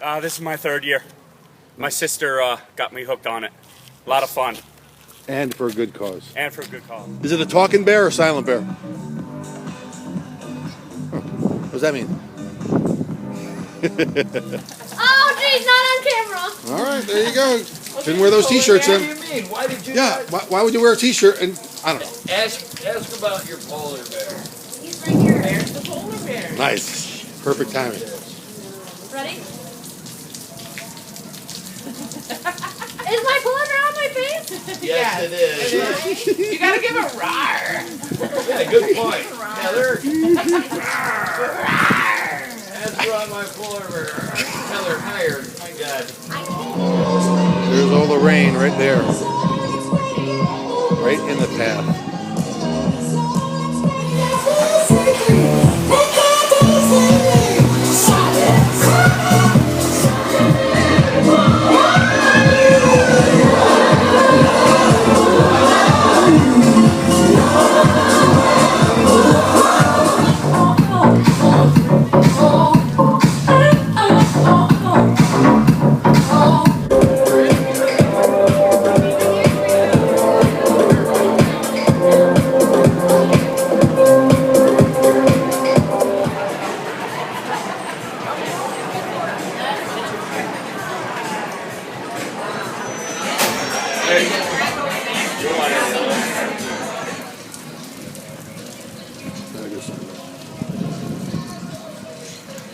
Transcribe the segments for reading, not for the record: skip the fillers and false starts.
This is my third year. My sister got me hooked on it. A lot of fun. And for a good cause. And for a good cause. Is it a talking bear or silent bear? What does that mean? Oh, geez, not on camera. All right, there you go. Didn't wear those T-shirts What in. do you mean? Why did you? Yeah, why would you wear a T-shirt and I don't know. Ask about your polar bear. He's right here. There's the polar bear. Nice, perfect timing. Ready? Is my polar bear on my face? Yes, it is. You gotta give a roar. Yeah, good point. Heather. That's right, my polar bear. Heather, higher. My God. There's all the rain right there. Right in the path.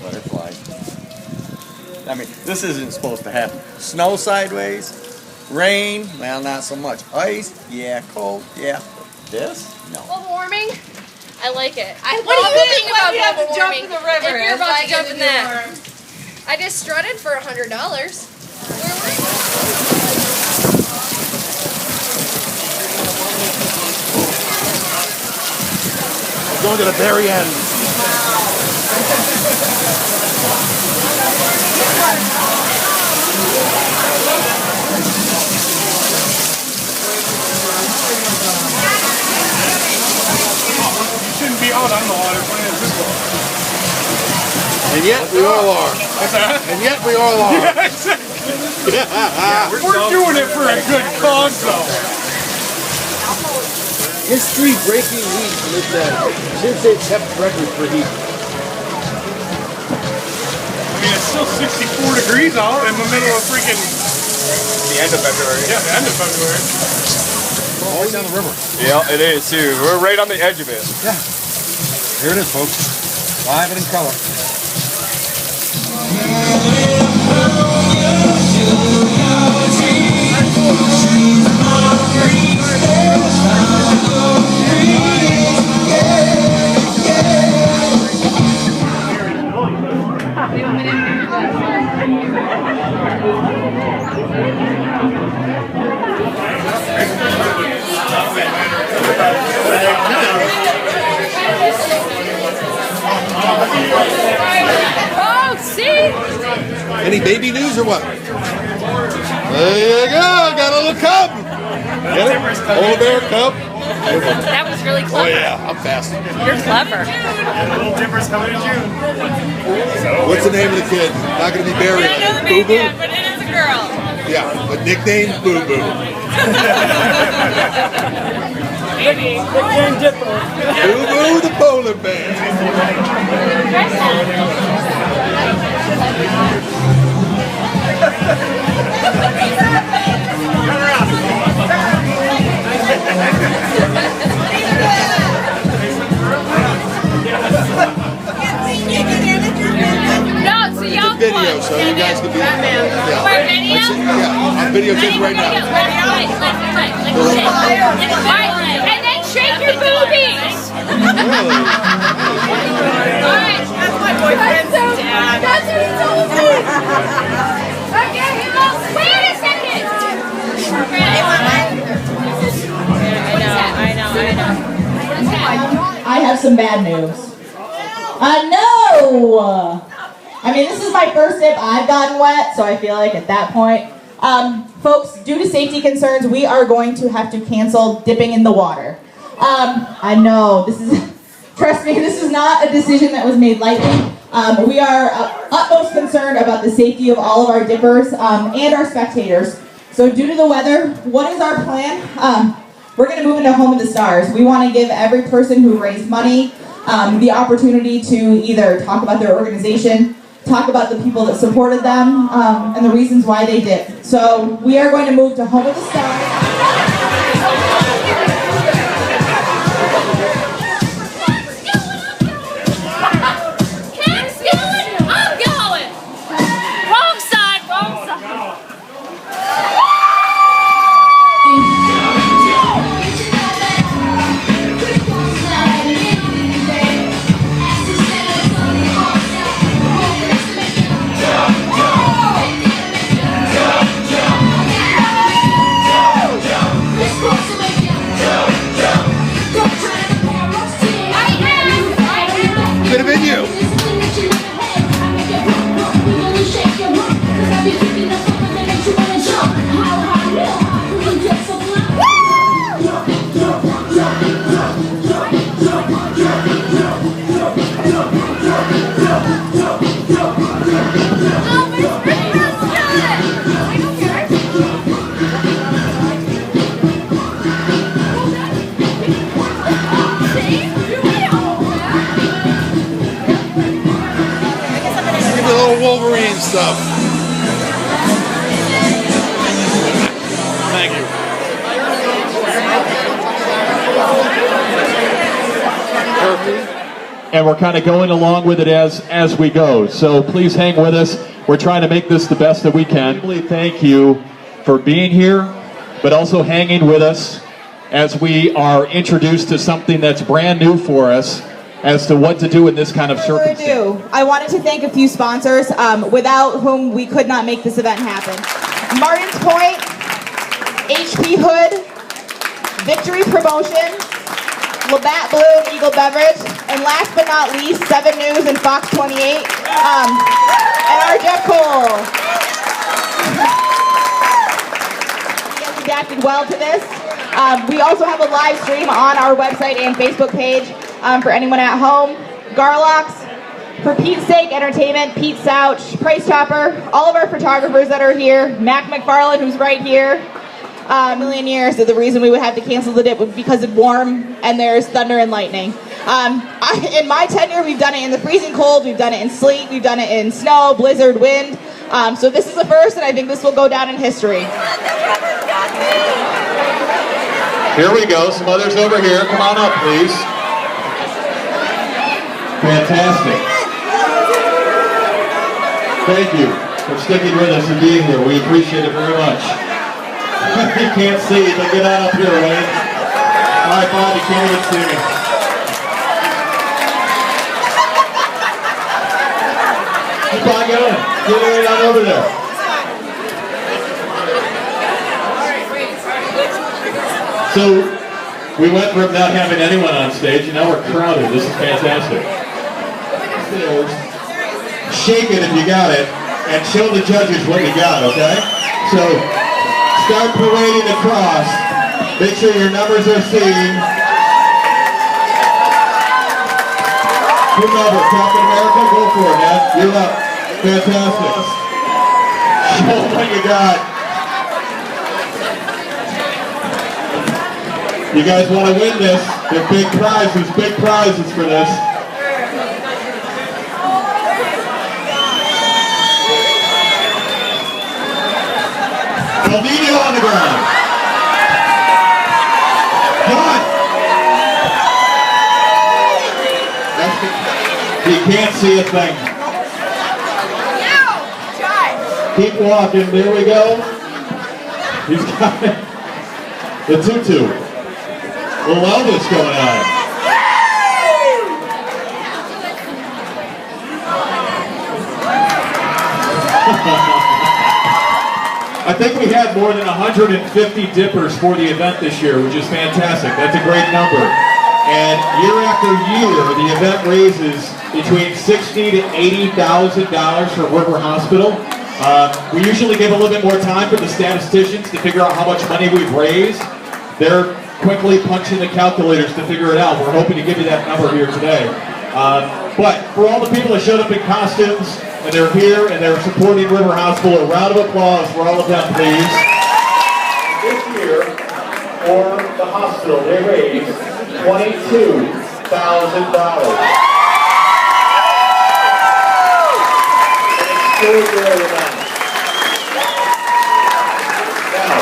Butterfly. I mean, this isn't supposed to happen. Snow sideways, rain, well, not so much. Ice, yeah. Cold, yeah. This, no. Global warming? I like it. What What do do you you think think about when you have global to jump warming? in the river? If you're It's about like to jump in in the that. warm. I just strutted for $100. Going to the very end. You shouldn't be out on the water playing football. And yet we all are. What's that? And yet we all are. Yeah, exactly. We're doing it for a good cause, though. History breaking heat this day. Since it kept record for heat. I mean, it's still 64 degrees out in the middle of freaking... The end of February. Yeah, the end of February. All the way down the river. Yeah, it is, too. We're right on the edge of it. Yeah. Here it is, folks. Live and in color. Oh, see? Any baby news or what? There you go. Got a little cub. Get it? Polar bear cub. That was really Oh clever. yeah, I'm fast. You're clever. Little Dipper's coming in June. What's the name of the kid? Not going to be buried. I know the Boo name Boo? yet, but it is a girl. Yeah, but nickname Boo Boo. Maybe. Boo Boo the polar bear. No, it's a young Video, one. so you guys can be. We're video? Yeah, I'm videotaping right now. And then shake your boobies. Really? Alright. That's my boyfriend's dad. That's what he told me. Okay, he goes, wait a second. I know. I have some bad news. No! I mean, this is my first dip. I've gotten wet, so I feel like at that point, folks, due to safety concerns, we are going to have to cancel dipping in the water. I know, trust me, this is not a decision that was made lightly. We are utmost concerned about the safety of all of our dippers and our spectators. So due to the weather, what is our plan? We're going to move into Home of the Stars. We want to give every person who raised money the opportunity to either talk about their organization, talk about the people that supported them, and the reasons why they did. So we are going to move to Home of the Stars. Could have been you. Wolverine stuff. Thank you. And we're kind of going along with it as we go. So please hang with us. We're trying to make this the best that we can. Thank you for being here, but also hanging with us as we are introduced to something that's brand new for us as to what to do in this kind of circumstance. I wanted to thank a few sponsors without whom we could not make this event happen. Martin's Point, HP Hood, Victory Promotions, Labatt Blue and Eagle Beverage, and last but not least, 7 News and Fox 28, and our Jeff Cole. He has adapted well to this. We also have a live stream on our website and Facebook page for anyone at home. Garlox, For Pete's Sake Entertainment, Pete Souch, Price Chopper, all of our photographers that are here, Mac McFarland, who's right here. A million years that the reason we would have to cancel the dip was because it's warm and there's thunder and lightning. In my tenure, we've done it in the freezing cold, we've done it in sleet, we've done it in snow, blizzard, wind. So this is the first, and I think this will go down in history. Here we go. Some others over here. Come on up, please. Fantastic. Thank you for sticking with us and being here. We appreciate it very much. You can't see, but get on up here, Wayne. All right, Bob, you can't even see me. Keep on going. Get right on over there. So, we went from not having anyone on stage, and now we're crowded. This is fantastic. Shake it if you got it, and show the judges what you got, okay? So, start parading across. Make sure your numbers are seen. Whomever, Captain America, go for it, man. You're up. Fantastic. Show them what you got. You guys want to win this? There are big prizes for this. Baldino on the ground. Come on. You can't see a thing. Keep walking. There we go. He's got it. The tutu. Well, Elvis going on. I think we had more than 150 dippers for the event this year, which is fantastic. That's a great number. And year after year, the event raises between $60,000 to $80,000 for Woodward Hospital. We usually give a little bit more time for the statisticians to figure out how much money we've raised. They're quickly punching the calculators to figure it out. We're hoping to give you that number here today. But for all the people that showed up in costumes, and they're here, and they're supporting River Hospital, a round of applause for all of them, please. This year, for the hospital, they raised $22,000. Still there now. Now,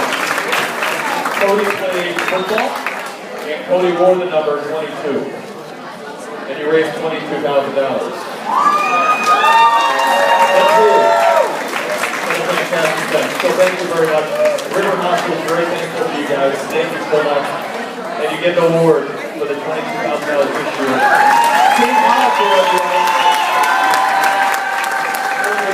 Cody played football, and Cody wore the number 22, and he raised $22,000. That's cool. That's a fantastic thing. So thank you very much. River Hospital is very thankful to you guys. Thank you so much. And you get the award for the $22,000 this year. Team Hospital, everyone.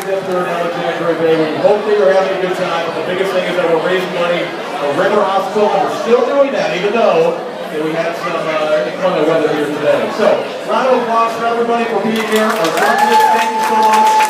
Through Alexandria Bay. We hope that you're having a good time. But the biggest thing is that we're raising money for River Hospital, and we're still doing that, even though we had some inclement weather here today. So, round of applause for everybody for being here. Our president, thank you so much.